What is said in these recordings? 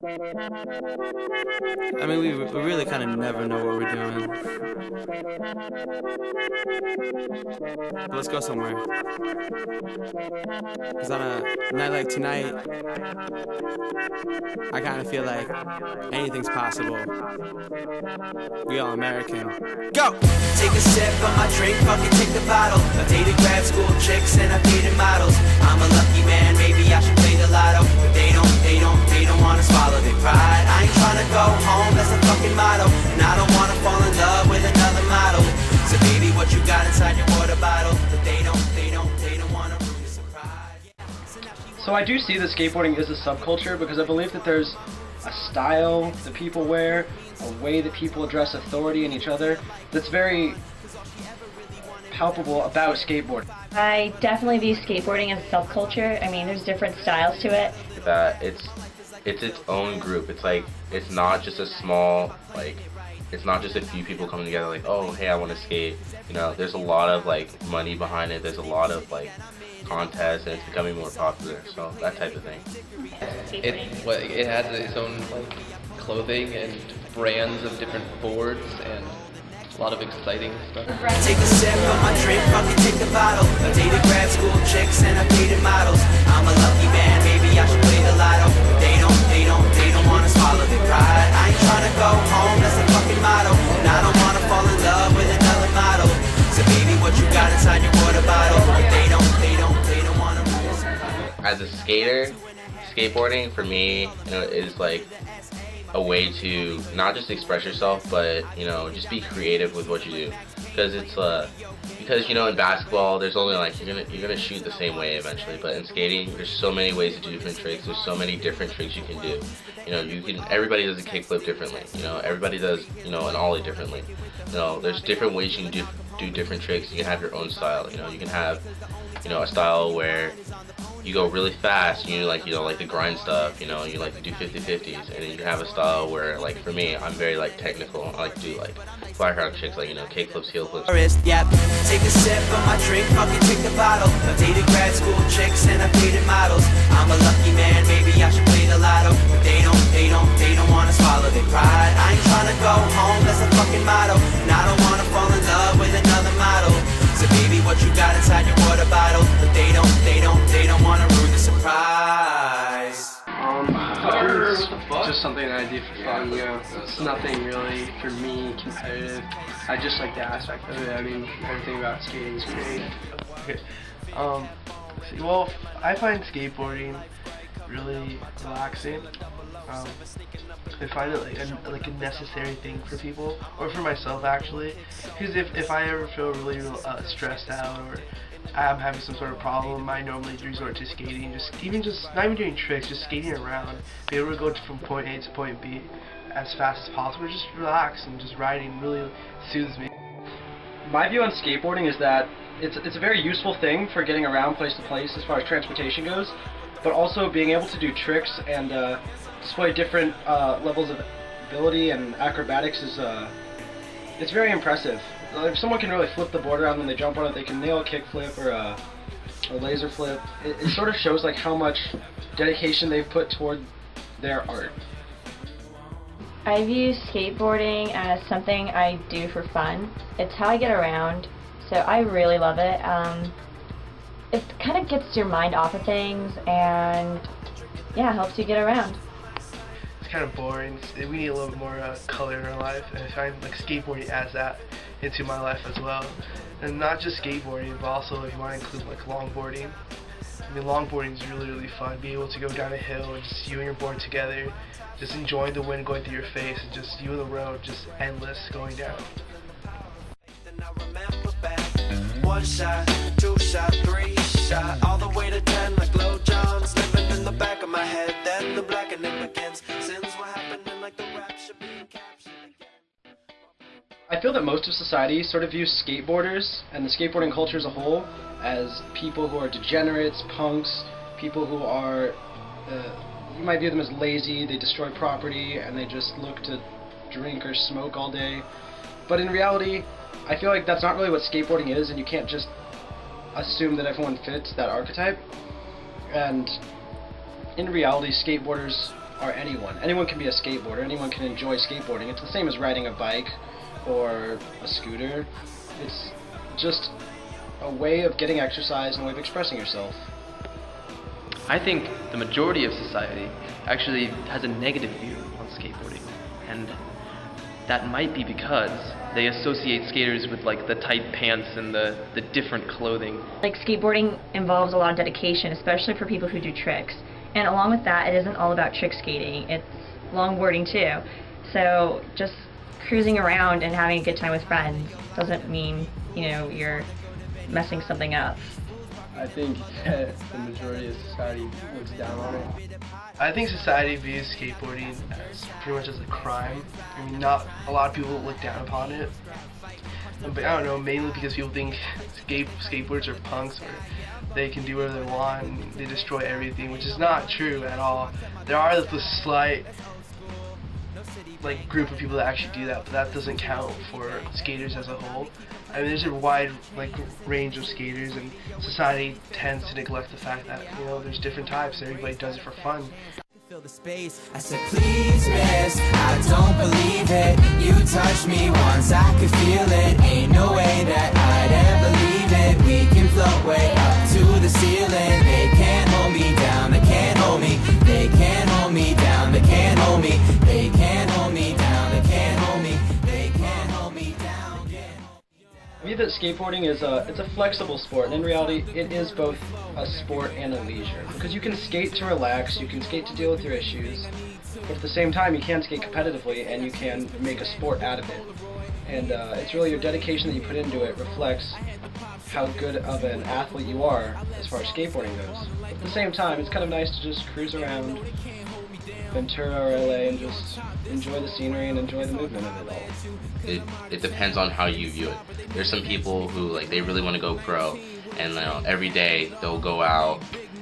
I mean, we really kind of never know what we're doing. Let's go somewhere. Because on a night like tonight, I kind of feel like anything's possible. We all American. Go! Take a sip of my drink, fucking take the bottle. I've dated grad school chicks and I've dated models. I'm a lucky man, maybe I should play the lotto. But they don't wanna swallow their pride. I ain't trying to go home, that's the fucking motto. And I don't wanna fall in love with another model. So baby, what you got inside your water bottle? But they don't wanna ruin your surprise. So I do see that skateboarding is a subculture because I believe that there's a style that people wear, a way that people address authority in each other that's very palpable about skateboarding. I definitely view skateboarding as a subculture. I mean, there's different styles to it. That it's its own group. It's like, it's not just a small, like, it's not just a few people coming together like, oh, hey, I want to skate. You know, there's a lot of like money behind it. There's a lot of like contests, and it's becoming more popular. So that type of thing. It has its own like clothing and brands of different boards and a lot of exciting stuff. Take a sip of my drink, fucking take the bottle. I've dated grad school chicks and I've dated models. I'm a lucky man, maybe I should play the lotto. But they don't wanna swallow their pride. I ain't trying to go home, that's the fucking motto. And I don't wanna fall in love with another model. So baby, what you got inside your water bottle? But they don't wanna ruin your surprise. As a skater, skateboarding for me, you know, is like a way to not just express yourself, but you know, just be creative with what you do. Because it's because you know, in basketball, there's only like you're gonna shoot the same way eventually. But in skating, there's so many ways to do different tricks. There's so many different tricks you can do. You know, everybody does a kickflip differently. You know, everybody does an ollie differently. You know, there's different ways you can do different tricks. You can have your own style. You know, you can have a style where you go really fast, you like the grind stuff, you like to do 50-50s, and then you can have a style where, like for me, I'm very like technical. I like to do like fire tricks, like kick flips, heel flips. Yep. Take a sip of my drink, fucking take the bottle. I've dated grad school chicks and I've dated models. I'm a lucky man, maybe I should play the lotto. But they don't wanna swallow their pride. I ain't trying to go home, that's the fucking motto. And I don't wanna fall in love with another model. So baby, what you got inside your water bottle? But they don't wanna ruin the surprise. It's just something that I do for fun, you know. It's nothing really for me competitive. I just like the aspect of it. I mean, everything about skating is great. Okay. Well, I find skateboarding really relaxing. I find it like a necessary thing for people, or for myself actually, because if I ever feel really stressed out, or I'm having some sort of problem, I normally resort to skating, not even doing tricks, just skating around, be able to go from point A to point B as fast as possible, just relax, and just riding really soothes me. My view on skateboarding is that it's a very useful thing for getting around place to place as far as transportation goes, but also being able to do tricks and display different levels of ability and acrobatics is it's very impressive. If someone can really flip the board around when they jump on it, they can nail a kickflip or a laser flip. It sort of shows like how much dedication they've put toward their art. I view skateboarding as something I do for fun. It's how I get around, so I really love it. It kind of gets your mind off of things and yeah, helps you get around. It's kind of boring. We need a little bit more color in our life, and I find like skateboarding adds that into my life as well. And not just skateboarding, but also if you want to include like longboarding. I mean, longboarding is really fun. Being able to go down a hill and just you and your board together, just enjoying the wind going through your face, and just you and the road, just endless going down. One shot, two shot, three shot, all the way to 10 like low jumps, living in the back of my head. Then the blackening begins. Sins were happening like the rapture being captured again. I feel that most of society sort of views skateboarders and the skateboarding culture as a whole as people who are degenerates, punks, people who are, you might view them as lazy, they destroy property, and they just look to drink or smoke all day. But in reality, I feel like that's not really what skateboarding is, and you can't just assume that everyone fits that archetype. And in reality, skateboarders are anyone. Anyone can be a skateboarder, anyone can enjoy skateboarding. It's the same as riding a bike or a scooter. It's just a way of getting exercise and a way of expressing yourself. I think the majority of society actually has a negative view on skateboarding, and that might be because they associate skaters with like the tight pants and the different clothing. Like skateboarding involves a lot of dedication, especially for people who do tricks. And along with that, it isn't all about trick skating, it's longboarding too. So just cruising around and having a good time with friends doesn't mean, you know, you're messing something up. I think that the majority of society looks down on it. I think society views skateboarding as pretty much as a crime. I mean, not a lot of people look down upon it. But I don't know, mainly because people think skateboarders are punks, or they can do whatever they want and they destroy everything, which is not true at all. There are the slight group of people that actually do that, but that doesn't count for skaters as a whole. I mean, there's a wide range of skaters, and society tends to neglect the fact that, you know, there's different types. Everybody does it for fun. Fill the space. I said, please, miss, I don't believe it. You touched me once, I could feel it. Ain't no way that I'd ever leave it. We can float way up to the ceiling. They can't hold me down, they can't hold me. They can't hold me down, they can't hold me. They can't hold me down, they can't hold me. They can't hold me down. I believe that skateboarding is it's a flexible sport, and in reality it is both a sport and a leisure, because you can skate to relax, you can skate to deal with your issues, but at the same time you can skate competitively and you can make a sport out of it. And it's really your dedication that you put into it reflects how good of an athlete you are as far as skateboarding goes. But at the same time, it's kind of nice to just cruise around Ventura or LA and just enjoy the scenery and enjoy the movement of it all. It depends on how you view it. There's some people who they really want to go pro, and every day they'll go out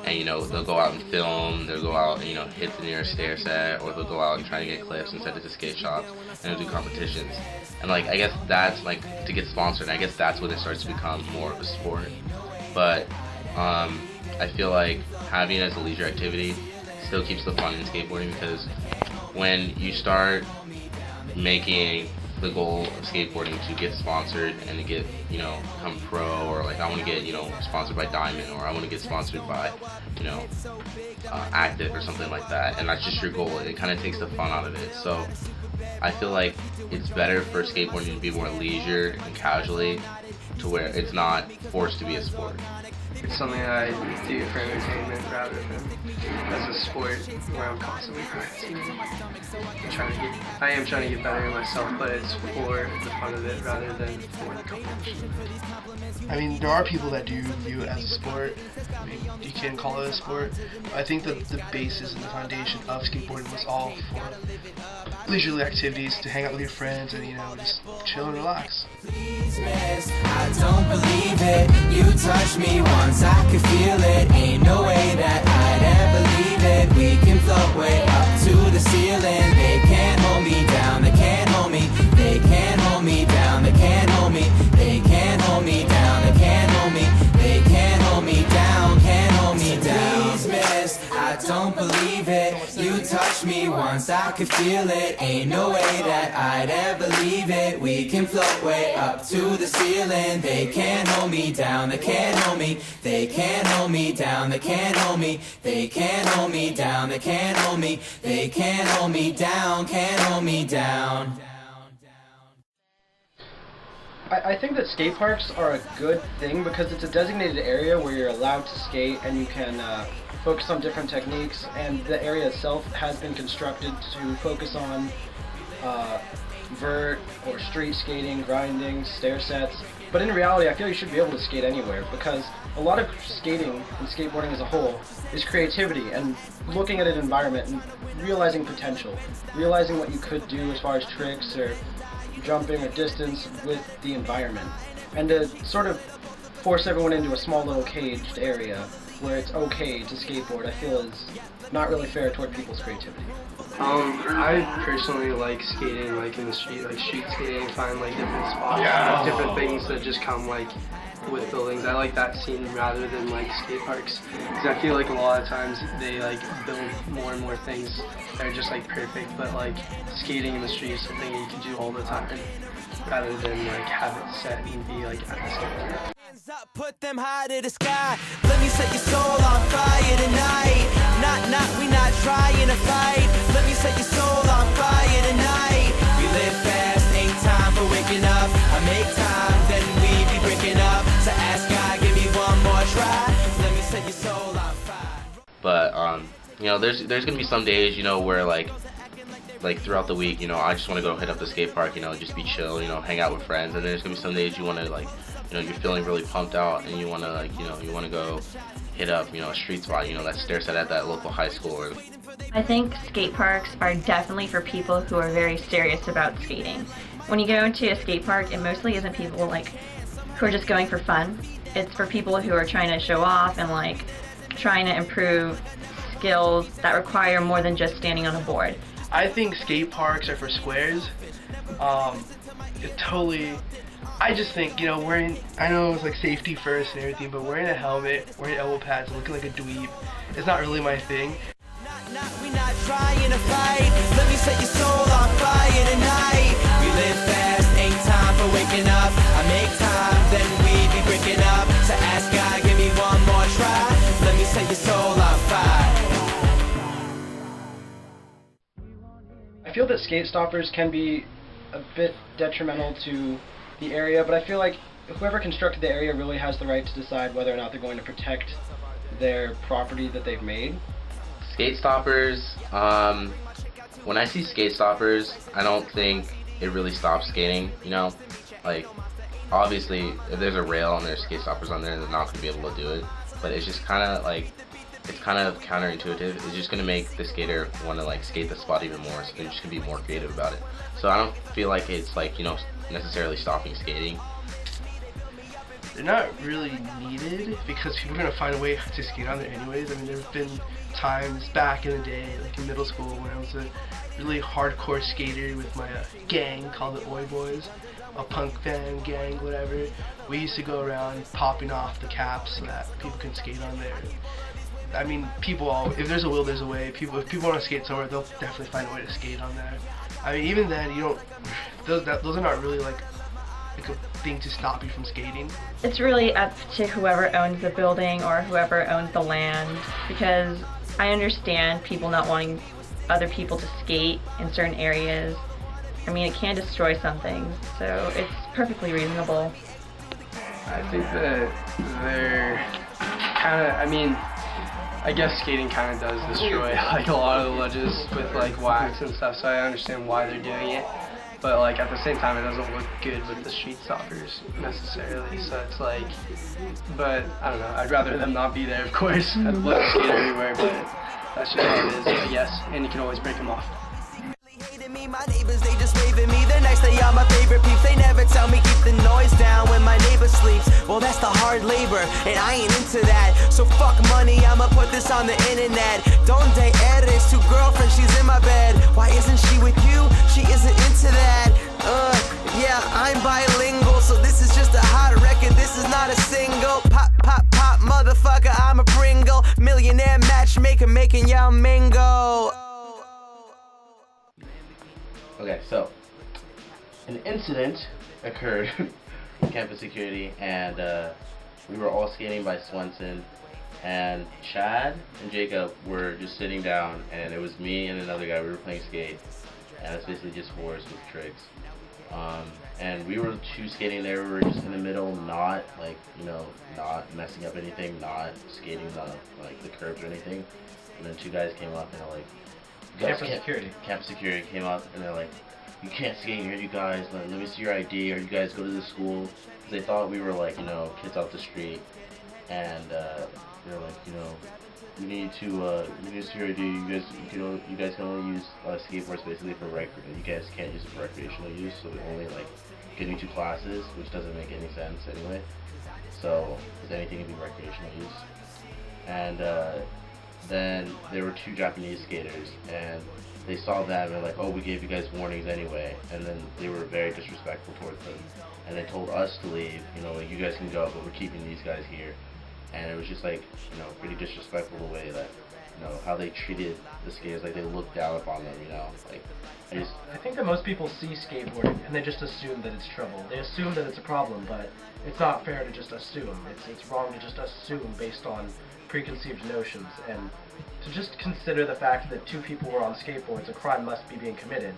and they'll go out and film, they'll go out and hit the nearest stair set, or they'll go out and try to get clips and send it to skate shops and they'll do competitions. And I guess that's to get sponsored. I guess that's when it starts to become more of a sport. But I feel like having it as a leisure activity still keeps the fun in skateboarding, because when you start making the goal of skateboarding to get sponsored and to get become pro, or I want to get sponsored by Diamond, or I want to get sponsored by Active or something like that, and that's just your goal, it kind of takes the fun out of it. So I feel like it's better for skateboarding to be more leisure and casually, to where it's not forced to be a sport. It's something that I do for entertainment rather than as a sport where I'm constantly practicing. I am trying to get better at myself, but it's for the fun of it rather than for the competition. I mean, there are people that do view it as a sport. I mean, you can call it a sport. But I think that the basis and the foundation of skateboarding was all for leisurely activities, to hang out with your friends and just chill and relax. Please, miss, I don't believe it. You touched me once, I could feel it. Ain't no way that I'd ever leave it. We can float way up to the ceiling. They can't hold me down, they can't hold me. They can't hold me down, they can't hold me. They can't hold me down, they can't hold me. They can't hold me down, can't hold me down. Please, miss, I don't believe it. You touched me once, I could feel it. Ain't no way that I'd ever leave it. We can float way up to the ceiling. They can't hold me down, they can't hold me. They can't hold me down, they can't hold me. They can't hold me down, they can't hold me. They can't hold me down, can't hold me down. I think that skate parks are a good thing because it's a designated area where you're allowed to skate and you can focus on different techniques, and the area itself has been constructed to focus on vert or street skating, grinding, stair sets. But in reality, I feel you should be able to skate anywhere, because a lot of skating and skateboarding as a whole is creativity and looking at an environment and realizing potential, realizing what you could do as far as tricks or jumping or distance with the environment, and to sort of force everyone into a small little caged area where it's okay to skateboard, I feel is not really fair toward people's creativity. I personally like skating in the street, street skating, find different spots, different things that just come with buildings. I like that scene rather than like skate parks, because I feel like a lot of times they like build more and more things that are just like perfect, but like skating in the street is something you can do all the time rather than like have it set and be like at the skate park. Hands up, put them high to the sky. Let me set your soul on fire tonight. We not trying to fight. Let me set your soul on fire tonight. We live fast, ain't time for waking up. I make time, then we be breaking up. So ask God, give me one more try. Let me set your soul on fire. But you know, there's gonna be some days, you know, where like throughout the week, you know, I just want to go hit up the skate park, you know, just be chill, you know, hang out with friends. And then there's gonna be some days you want to like, you know, you're feeling really pumped out and you want to like, you know, you want to go hit up, you know, a street spot, you know, that stair set at that local high school. Or I think skate parks are definitely for people who are very serious about skating. When you go into a skate park, it mostly isn't people like who are just going for fun. It's for people who are trying to show off and like trying to improve skills that require more than just standing on a board. I think skate parks are for squares. I just think, you know, I know it's like safety first and everything, but wearing a helmet, wearing elbow pads, looking like a dweeb, it's not really my thing. We not trying to fight. Let me set your soul on fire tonight. We live fast, ain't time for waking up. I make time, then we be breaking up. So ask God, give me one more try. Let me set your soul on fire. I feel that skate stoppers can be a bit detrimental to the area, but I feel like whoever constructed the area really has the right to decide whether or not they're going to protect their property that they've made. skate stoppers, when I see skate stoppers, I don't think it really stops skating, you know? Like, obviously, if there's a rail and there's skate stoppers on there, they're not going to be able to do it. But it's just kind of like, it's kind of counterintuitive. It's just going to make the skater want to like skate the spot even more, so they're just going to be more creative about it. So I don't feel like it's like, you know, necessarily stopping skating. They're not really needed because people are going to find a way to skate on there anyways. I mean, there have been times back in the day, like in middle school, when I was a really hardcore skater with my gang called the Oi Boys, a punk band gang, whatever. We used to go around popping off the caps so that people can skate on there. I mean, if there's a will, there's a way. If people want to skate somewhere, they'll definitely find a way to skate on there. I mean, even then, you don't. Those are not really like a thing to stop you from skating. It's really up to whoever owns the building or whoever owns the land, because I understand people not wanting other people to skate in certain areas. I mean, it can destroy something, so it's perfectly reasonable. I think that they're kind of, I mean, I guess skating kind of does destroy like a lot of the ledges with like wax and stuff, so I understand why they're doing it. But like at the same time, it doesn't look good with the street stoppers necessarily. So it's like, but I don't know. I'd rather them not be there, of course. I'd love to skate everywhere, but that's just how it is, I guess. And you can always break them off. My neighbors, they just wave at me. They're nice, they are my favorite peeps. They never tell me keep the noise down when my neighbor sleeps. Well, that's the hard labor, and I ain't into that. So fuck money, I'ma put this on the internet. Donde eres, two girlfriends, she's in my bed. Why isn't she with you? She isn't into that. Yeah, I'm bilingual, so this is just a hot record. This is not a single. Pop, pop, pop, motherfucker, I'm a Pringle. Millionaire matchmaker, making y'all mingle. Okay, so an incident occurred in campus security, and we were all skating by Swenson, and Chad and Jacob were just sitting down, and it was me and another guy. We were playing skate, and it's basically just fours with tricks. And we were two skating there. We were just in the middle, not like, you know, not messing up anything, not skating on like the curbs or anything. And then two guys came up and they're like, Campus security came up and they're like, you can't skate here, you guys. Let me see your ID, or you guys go to the school. Cause they thought we were like, you know, kids off the street, and they're like, you know, we need to see your ID. You guys can only use skateboards basically for you guys can't use it for recreational use. So we only like getting to classes, which doesn't make any sense anyway. So if anything, can be recreational use. And then there were two Japanese skaters, and they saw that and they're like, oh, we gave you guys warnings anyway, and then they were very disrespectful towards them, and they told us to leave, you know, you guys can go, but we're keeping these guys here. And it was just like, you know, pretty disrespectful the way that, you know, how they treated the skaters, like they looked down upon them, you know, like, I think that most people see skateboarding and they just assume that it's trouble. They assume that it's a problem, but it's not fair to just assume. It's wrong to just assume based on preconceived notions, and to just consider the fact that two people were on skateboards, a crime must be being committed,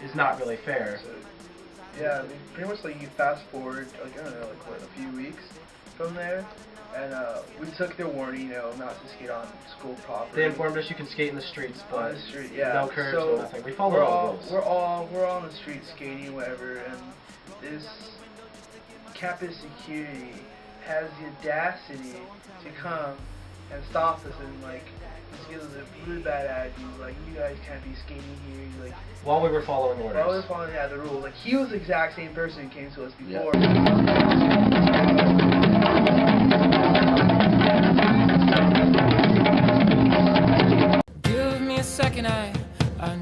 is not really fair. So, yeah, I mean, pretty much like you fast forward, like, I don't know, like what, a few weeks from there, and we took their warning, you know, not to skate on school property. They informed us you can skate in the streets, but on the street, yeah. no curbs, so no nothing. We follow all the rules. We're all on the street skating, whatever, and this campus security has the audacity to come and stop us and like just give us a really bad attitude, like you guys can't be skating here, like while we were following orders. While we were following the rules. Like he was the exact same person who came to us before. Give me a second, I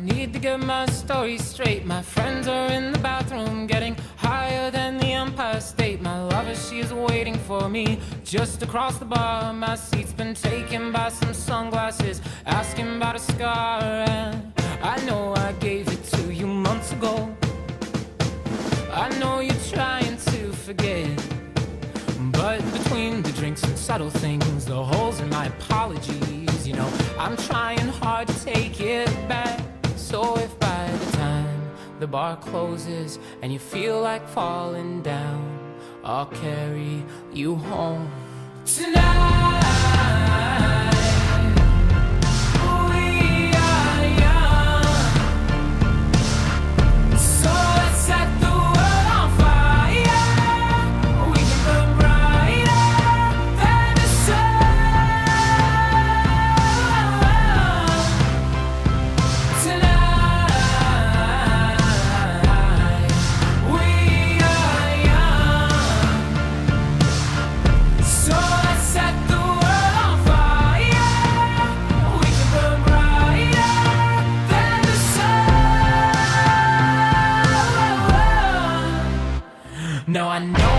need to get my story straight. My friends are in the bathroom getting higher than the Empire State. My lover, she's waiting for me just across the bar. My seat's been taken by some sunglasses, asking about a scar. And I know I gave it to you months ago. I know you're trying to forget, but between the drinks and subtle things, the holes in my apologies, you know, I'm trying hard to take it back. So if by the time the bar closes and you feel like falling down, I'll carry you home tonight. We are young, so let's set the world on fire. We can burn brighter than the sun tonight. We are young, so let's set the world on fire. We can burn brighter than the sun. No, I know